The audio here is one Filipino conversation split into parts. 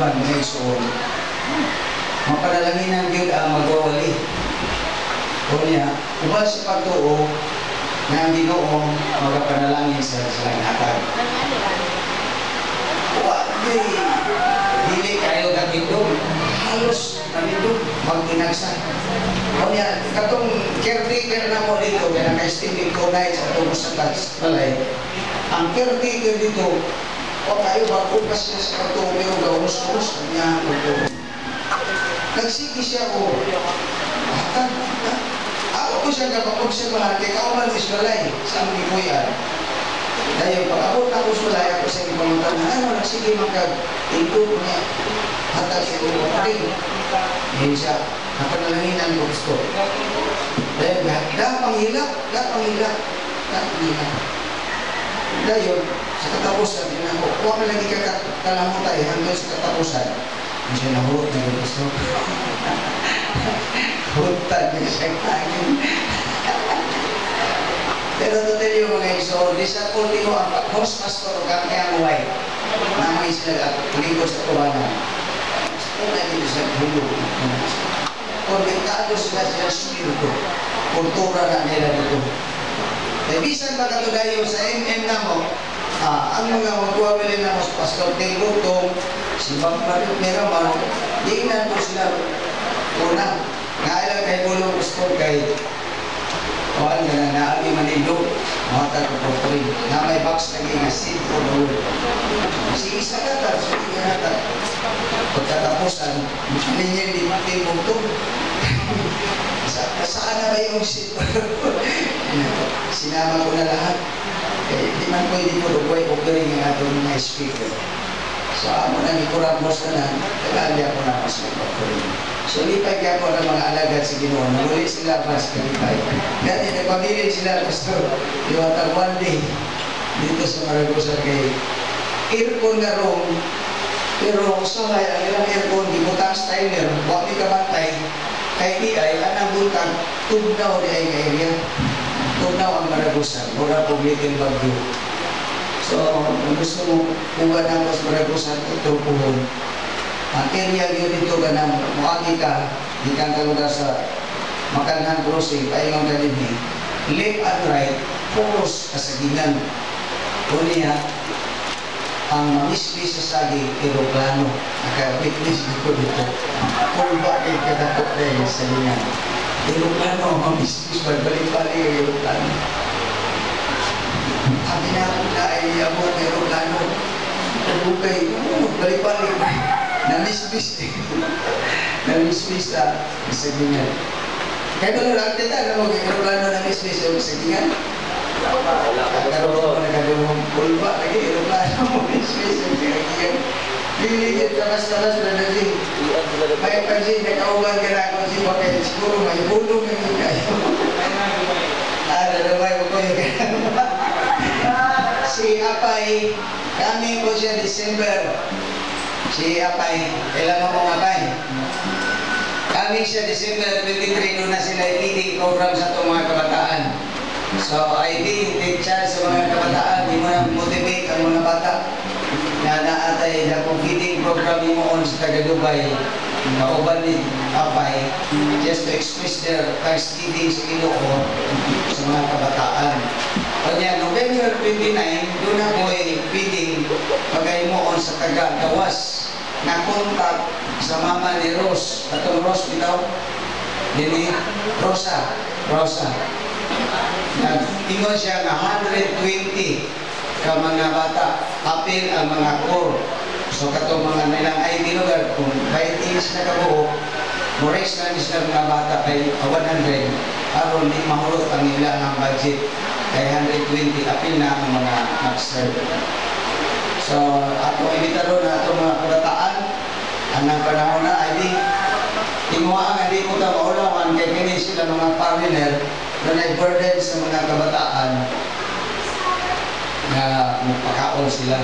kauban mga igsoon. Mapanalanginan gyud ang magwawali. Kunya, ubal sa pagtuo nga ang Ginoo magapanalangin sa silang hatag. Wa dili kayo gatindog. Halos nandito magtinagsa. Kunya, katong caretaker na mo dito, kaya naka-estimate ko na sa tungkol sa balay. Ang caretaker dito, o kayo magpugas niya sa pagtuo, pero gawos-gawos niya ang pagtuo. Nagsigi siya o ako ko siya kapag-observahan kay kauman is balay sa aming ikuyan. Dahil pag-abot ako sa balay ako sa ipangutan na ano, nagsige magkag-ito niya hatag sa ito rin. Ngayon siya, napanalaginan ko gusto. Dahil panghilak. Dahil sa katapusan, yun ako, huwag na lagi kalamutay hanggang sa katapusan. Hindi siya nahulot na yung gusto. Hutan niya siya kain. Pero to tell you mga iso, disappointing ko ang host pastor kami ang way. Namay sila lingkod sa tuwanan. Una dito sa hulog. Kondektado sila sa spirito. Kultura na nila dito. E bisan ba katudayo sa MM na mo, ang mga magwawili na mas pastor Tilbutong, si Bang Mario Miraman, di na po sila una. Nga kay Bulong Pastor kay Kuhan ka na naami manilo, mga taga-proprin, na may box naging asin for the world. Kasi isa ka ta, sige ka ta. Pagkatapusan, ninyo di Tilbutong. Saan na ba yung asin? Sinama ko na lahat. Eh, di man pwede mo lukway offering ang atong mga speaker. So, amo na ni Kuramos na lang, kailangan niya ko na mas mag-offering. So, lipay kaya po ng mga alagad sa Ginoo. Nagulit sila mas kalipay. Dati nagpabilin sila, Pastor, iwatang one day dito sa Maragosa kay aircon na room. Pero so ay ang ilang aircon, di butang styler, huwag di kabantay. Kay di ay, anang butang, tugnaw di ay area. Tugnaw ang Maragosa, mura publikin bagyo. So, kung gusto mo kuha na sa Maragosa, tutupuhon. Ang area yun dito ka na muagi ka, di kang kalugar sa Makanhan Crossing, paingon ka din left and right, puros kasagingan. Kunya, ang mamislis sa sagi, aeroplano. Naka-witness ko dito. Kung bakit kadakot na yung sagingan. Aeroplano, mamislis, balik-balik yung aeroplano. Ang pinakot na ay abot aeroplano. Bukay, balik-balik. Namislis Namislis na sagingan. Kaya kung lang kita, alam mo, aeroplano namislis yung sagingan. Karoon ko nagagawang pulpa lagi, aeroplano namislis yung sagingan. Liligid kamas-kamas na naging. May pansin, nakauban ka na kung si Bakay, siguro may bulong yung kayo. Nalamay ko ko yung si Apay, kami po siya December. Si Apay, kailan mo pong Apay? Kami siya December 23, doon na sila feeding program sa itong mga kabataan. So, IB, take charge sa mga kabataan, di mo na motivate ang mga bata na naatay na kung feeding program mo on sa taga-Dubai, kauban ni Apay, just to express their thanksgiving sa Ginoo sa mga kabataan. Kanya, November 29, doon na mo feeding pagay mo on sa taga-Gawas na kontak sa mama ni Rose. Atong Rose bitaw, nini Rosa. Nag-ingon siya na 120 ka mga bata, apil ang mga core. So katong mga nilang ID lugar, kung 20 is nakabuo, Mores na sila mga bata kay 100, aron di mahulot ang ilang ang budget kay 120, apil na ang mga mag-serve. So, ato ibitaro na itong mga kabataan, anang panahon na, ay di, timuha nga di mo ito maulawan, kay kini sila mga partner na nag-burden sa mga kabataan na magpakaon sila.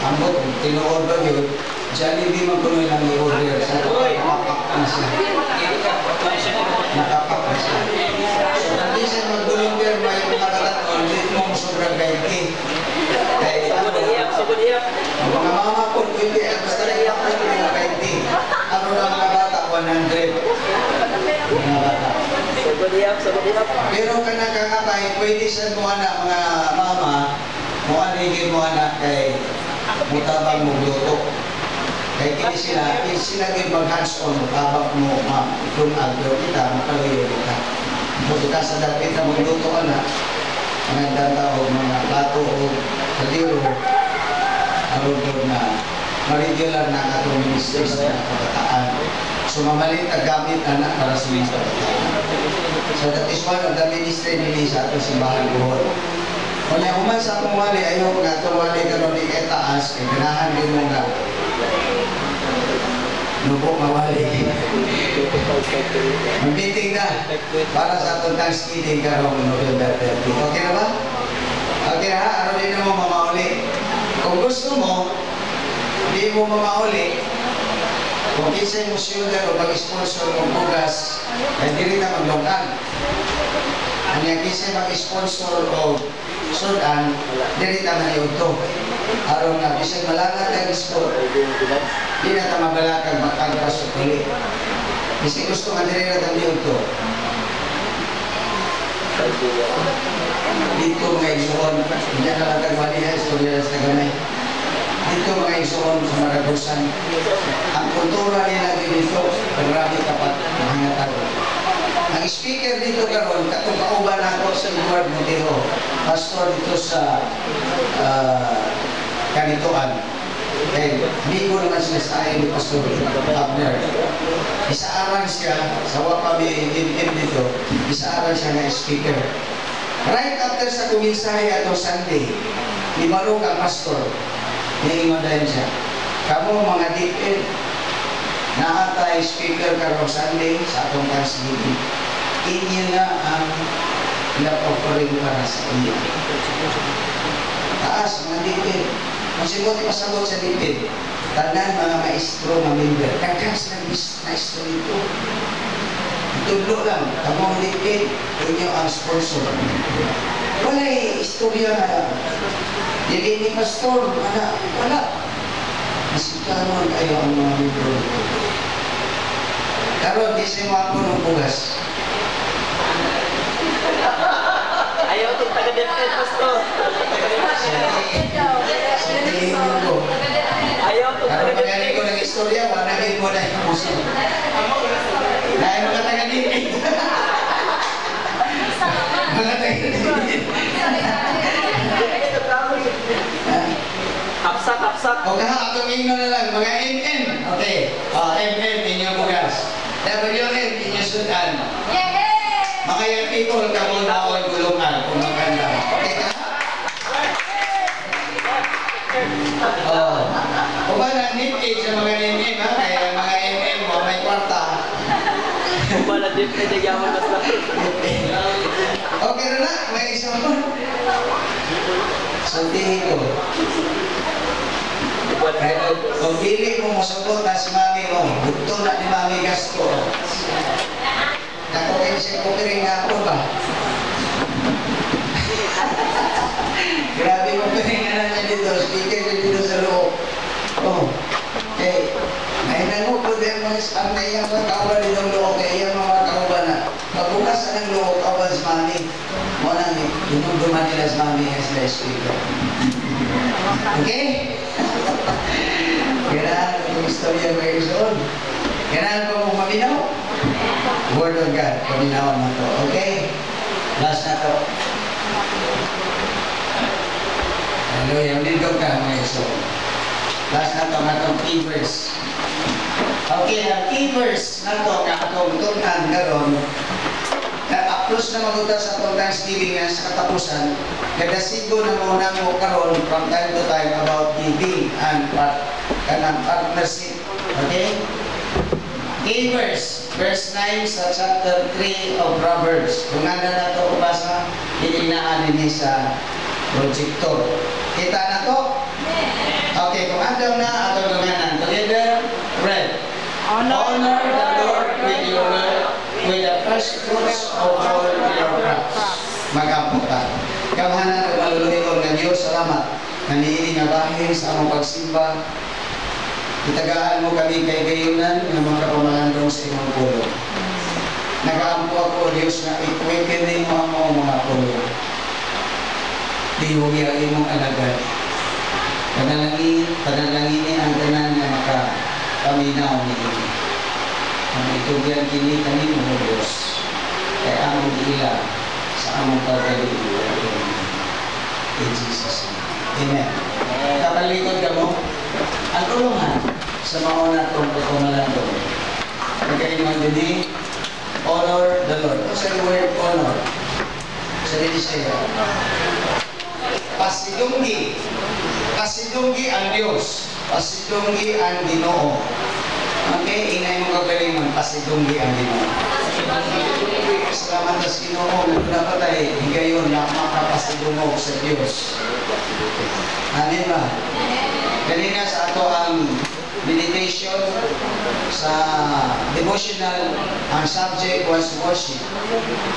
Ambot, tinuod ba yun, Jollibee magkunoy lang i-order sa nakapak na siya. Nakapak na siya. So, hindi siya mag-volunteer may mga kataon, hindi mo sobrang gaiti. Kaya ang mga mama ko, hindi, basta na iyak ko, Pero kanang kakapay, pwede sa mga anak, mga mama, mo anigin mo anak kay mutabang mo luto. Kaya kini sila gin mag-hands-on, mutabang mo, kung agyo kita, makaluyo kita. Kung kita sa dapit na magluto anak, mga data o mga plato o kadiro, aron po na ma-regular na katong ministers na kabataan. So mamalit ang gamit anak para sa mga kabataan. So that is one of the ministry nili sa atong simbahan buhol. Kung nahuman sa akong wali, ayaw nga itong wali ka rin itaas, kaya ganahan din mo nga nubo mawali. Mag-meeting na para sa atong Thanksgiving karong November 30. Okay na ba? Okay na ha? Araw din na mo mamauli. Kung gusto mo, hindi mo mamauli, kung kinsay mo siyudan o mag-sponsor ng bugas, ay hindi rin na maglongkan. Ang yung kinsay mag-sponsor o sudan, hindi rin na mayuto. Araw na, bisay malangat ang sport, hindi na ito mabalakang magpagpasok ulit. Bisay gusto nga hindi na ito mayuto. Dito mga igsoon, hindi na lang kagwalihan, istorya sa gamay. Dito mga igsoon sa Maragusan. Ang kultura nila dito, marami kapat mahangatag. Ang speaker dito karon, katong kauban ako sa Edward Montejo, pastor dito sa Kanituan. Okay, hindi ko naman sila sa akin ni Pastor Abner. Isaaran siya, sa wapami dito, isaaran siya na speaker. Right after sa kuminsahe ato Sunday, ni Barong ang pastor, niingon dahil siya, kamo mga DPN, naatay speaker karong Sunday sa atong Thanksgiving. Inyo na ang na-offering para sa inyo. Taas, mga DPN. Masibot ipasabot sa DPN. Tanan mga maestro, mga member. Kakas ng maestro ito. Tudlo lang, kamong DPN, inyo ang sponsor. Wala'y istorya na hindi ni pastor, wala. Masikaroon kayo ang mga membro. Karoon, di siya mga ako ng bugas. Ayaw itong taga-DepEd, pastor. Sa tingin ko. Ayaw itong Karoon taga-DepEd. magaling ko ng istorya, wanagin mo na yung muso. Dahil mga taga-DepEd. Mga taga-DepEd. Kapsak. O kaha, atong ingno na lang, mga MM. Okay. MM, inyong bugas. WM, inyong sudan. Mga young people, kamo na o gulungan kung maganda. Okay ka? Kung ba na nipid sa mga MM, ha? Kaya mga MM mo, may kwarta. Kung ba na DepEd, nagyaman pastor. Okay na na, may isang mo. Sundihin ko. Kung pili mo masabot na si mami mo, gusto na ni mami gasto. Nakukin siya kupiring nga ako ba? Grabe kupiring nga na niya dito, speaker niya dito sa loob. May nangupod din mga spam na iyang mga kauban dito ang loob, kaya iyang mga kauban na. Pagbukas na ng loob, kauban si mami. Muna ni, dumduman nila si mami as the speaker. Okay? Kailangan itong istorya ng Quezon. Kailangan ko mong maminaw? Word of God, paminawan na to. Okay? Last na to. Hallelujah. Nindog ka mga Quezon. Last na to, natong key verse. Okay, ang key verse na to, kakatong tunan karon, na-upload na magutas sa itong Thanksgiving na sa katapusan, kadasigo na muna mo karon from time to time about giving and partnership. Okay? Key verse, verse 9 sa chapter 3 of Proverbs. Kung ano na ito ubasa, ilinaan din sa projector. Kita na to? Okay, kung ano na atong gumanan. Together, read. Honor the Lord with your wealth, with the first fruits of all your crops. Magaputan. Kamahanan at maluluhikon ng Diyos, salamat. Naniini nga bahin sa among pagsimba. Itagaan mo kami kay gayunan ng mga kapamalandong sa imong pulong. Nagaampo ako, Diyos, na ikwekinin mo ang mga pulo. Dihugi ang imong alagad. Panalangin ang tanan na makapaminaw ni Diyos. Ang itugyan kini kami mo, Diyos. Kaya among ila sa among pagaling. In Jesus' name. Amen. Kapalikod ka mo, ang tulungan sa mauna itong pagkumalan doon. Pagkaingon din honor the Lord. Ano sa word honor? Sa dito siya. Pasidunggi. Pasidunggi ang Diyos. Pasidunggi ang Ginoo. Okay, ingay mo kagalingon, pasidunggi ang Ginoo. Salamat sa Ginoo, dapat ay higayon na makapasidungog sa Diyos. Amen ba? Kanina sa ato ang meditation sa devotional, ang subject was worship.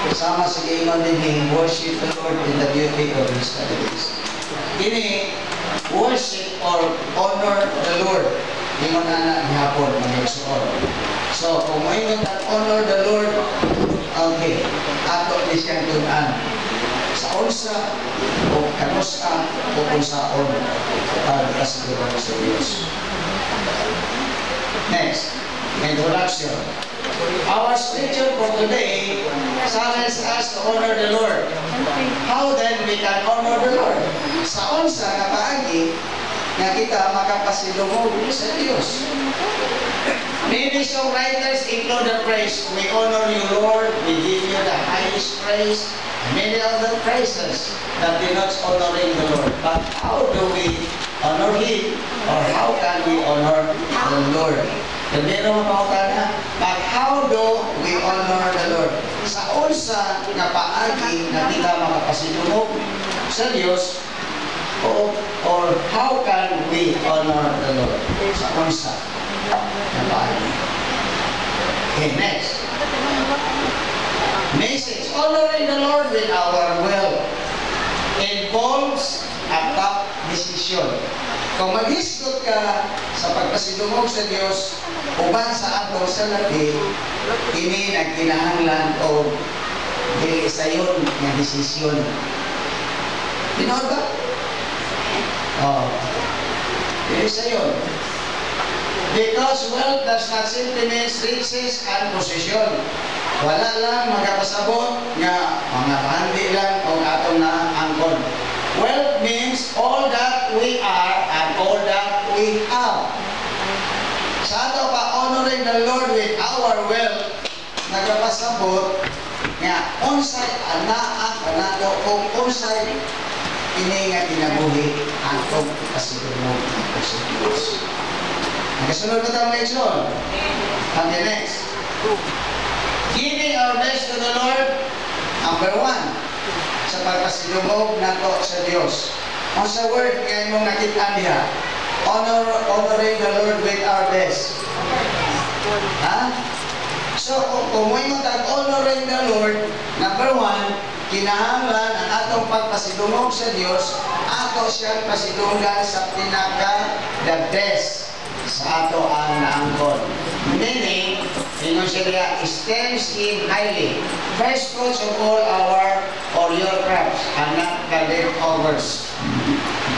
Kasama sa gingon din worship the Lord in the beauty of His holiness. Kini worship or honor the Lord. Ingon na gihapon mag-explore. So, kung mo ingon ang honor the Lord, okay, ato ni siyang tunan sa unsa o kanusa o unsaon para kasiguro sa Diyos. Next, introduction. Our scripture for today challenges us to honor the Lord. How then we can honor the Lord? Sa unsa nga paagi nga kita makapasidungog sa Dios. Many songwriters include the praise, we honor you, Lord, we give you the highest praise, and many other praises that denotes honoring the Lord. But how do we honor Him, or how can we honor the Lord? Hindi naman na, but how do we honor the Lord? Sa unsa nga paagi na kita makapasidungog sa Dios, or how can we honor the Lord? Sa unsa nga paagi. Okay, next. Message. Honoring the Lord with our will involves a tough decision. Kung mag-hisgot ka sa pagpasidungog sa Diyos, uban sa ato sa labi, ini nagkinahanglan o dili sayon nga desisyon. Tinood ba? Dili sayon. Because wealth does not simply mean riches and possession. Wala lang magkapasabot nga mga handi lang o atong na angkon. Wealth means all that we are and all that we have. Sa ato pa honoring the Lord with our wealth, nagkapasabot nga unsay anaa kanato kung unsay ini nga kinabuhi atong pasidungog sa Dios. Nakasunod na tayo leksyon. Okay, next. Giving our best to the Lord, number 1, sa pagpasidungog nato sa Dios. Ang sa word ngayon mong nakita niya, honoring the Lord with our best. Ha? So, kung mo yung honoring the Lord, number 1, kinahanglan ang atong pagpasidungog sa Dios, ato siyang pasidunggan sa pinaka the best sa ato ang naangkon. Meaning, ingon siya esteems Him highly. First fruits of all our or your crops and not the leftovers.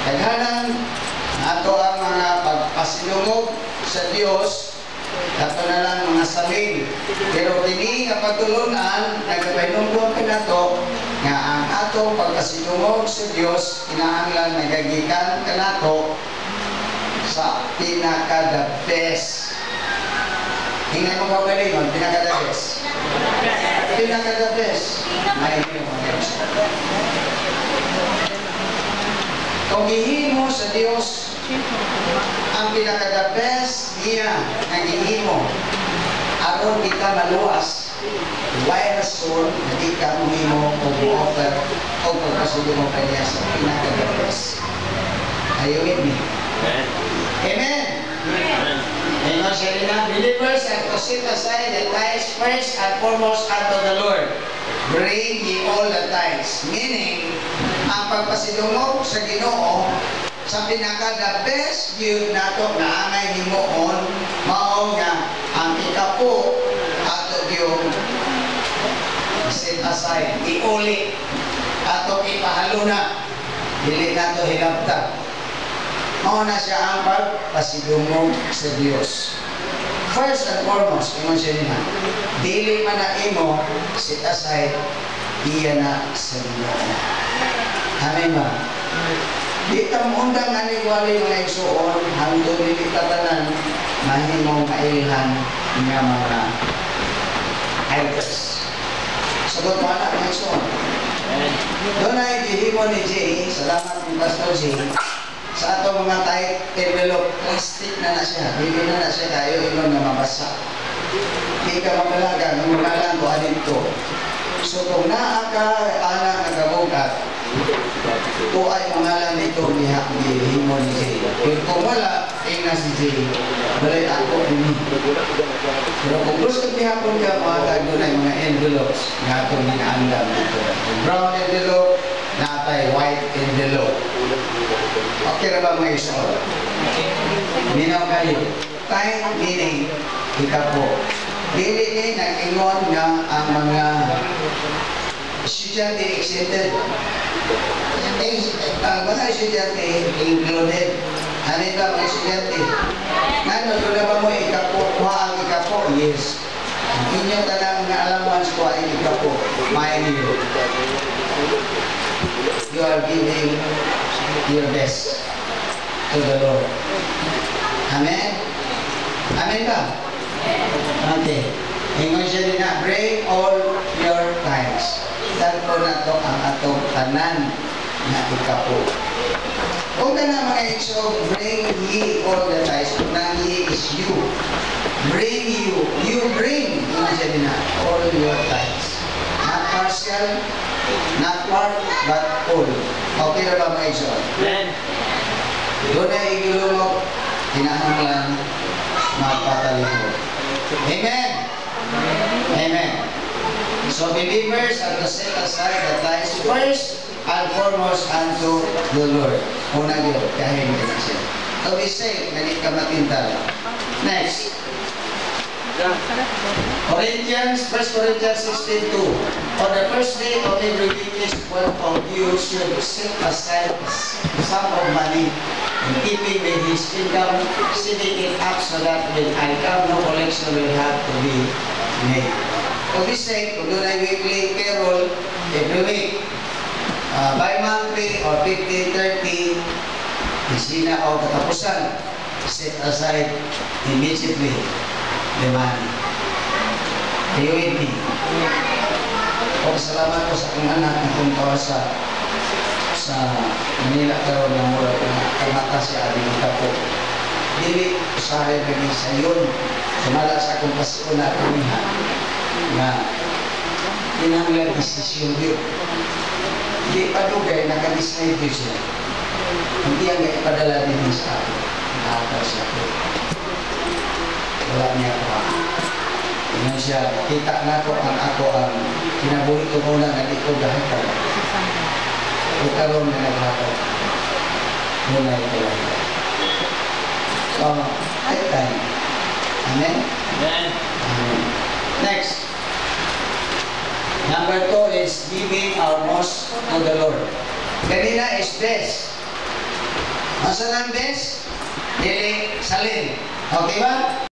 Kaghanan, ato ang mga pagpasinungog sa Dios, ato na lang mga salig. Pero kini nga pagtulunan, nagpainungkon ka nato, nga ang ato pagpasinungog sa Dios, kinahanglan nagagikan ka nato sa pinaka-the best. Hingay mo kaugalingon, pinaka-the best. Pinaka-the best. May kung gihimo sa Dios ang pinaka-the best niya na gihimo aron kita maluwas why rason na di ka muhimo o offer o pagpasulong mo kanya sa pinaka-the best. Are you with me? Amen. Amen. Amen. Believers have to set aside the tithes first and foremost unto the Lord. Bring ye all the tithes. Meaning, ang pagpasidungog sa Ginoo sa pinaka-the best view nato na angay himuon mao nga ang ikapo ato yung aside, iuli, ato ipahaluna, dili na to hilabta. Mao na siya ang pagpasidungog sa Dios. First and foremost, ingon siya niya, dili man na imo, set aside, iya na sa Ginoo. Amen ba? Di ka mundang aniwali mga igsuon, hangtod dili tatanan, mahimong mailhan nga mga idols. Sagot mo na mga igsuon. Doon ay gihimo ni Jay, salamat ni Pastor Jay, sa ato mga tight envelope, plastic na siya, hindi na siya tayo ingon na mabasa. Di ka magalaga, nungalan ko adito. So kung naa ka, anak nagabugat, ito ay pangalan nito ni Himo ni Jay. Kung wala, ina si Jay, balay ako ini. Pero kung gusto ni hapon ka, mga tayo na mga envelopes na itong ginaandam dito. Brown envelope, natay white envelope. Okay na ba mga isor? Minaw kayo. Time meaning, ikapo. Dili ni nag-ingon nga ang mga estudyante excited. Mga estudyante included. Ano ba mga estudyante? Nano, doon na ba mo ikapo? Kuha ang ikapo? Yes. Ang inyong tanang nga alamans ko ay ikapo. Mind you. You are giving your best to the Lord. Amen? Amen ba? Okay. Ingon siya din na, bring all your tithes. Dagko na to ang atong tanan na ikapo. Kung ka na mga igsoon, bring ye all the tithes. Nang ye is you. Bring you. You bring. Ingon siya din na, all your tithes. Not partial, not part, but all. Okay na ba mga igsoon? Amen. Doon na igulungok, kinahanglan, magpatalihod. Amen? Amen. So believers are to set aside the tithes first and foremost unto the Lord. Una yun, kahit hindi na siya. To be saved, naging kamatintal. Next. Corinthians, 1 Corinthians 16:2. On the first day of every week, each one of you should set aside some of money in keeping with his income, setting it up so that when I come, no collection will have to be made. To be safe, kung doon ay weekly payroll every week, bi-monthly or 50, 30, isina o katapusan, set aside immediately the money. Priority. O salamat ko sa akong anak na puntawa sa Manila karon ng mura na kamata siya aling ikapo. Dili usahay lagi sa yun. Sumala sa akong pasiuna kamihan na kinahanglan desisyon yun. Hindi pa dugay naka-decide yun siya. Hindi ang ipadala din sa akin. Nakakaw siya ko. Wala niya ko. Ngayon siya, kita na ko ang kinabuhi ko muna na di ko gahitan. Ikaroon na naghatag. Muna ito lang. So, take time. Amen? Amen. Amen. Next. Number 2 is giving our most to the Lord. Kanina is best. Masa ng best? Dili salin. Okay ba?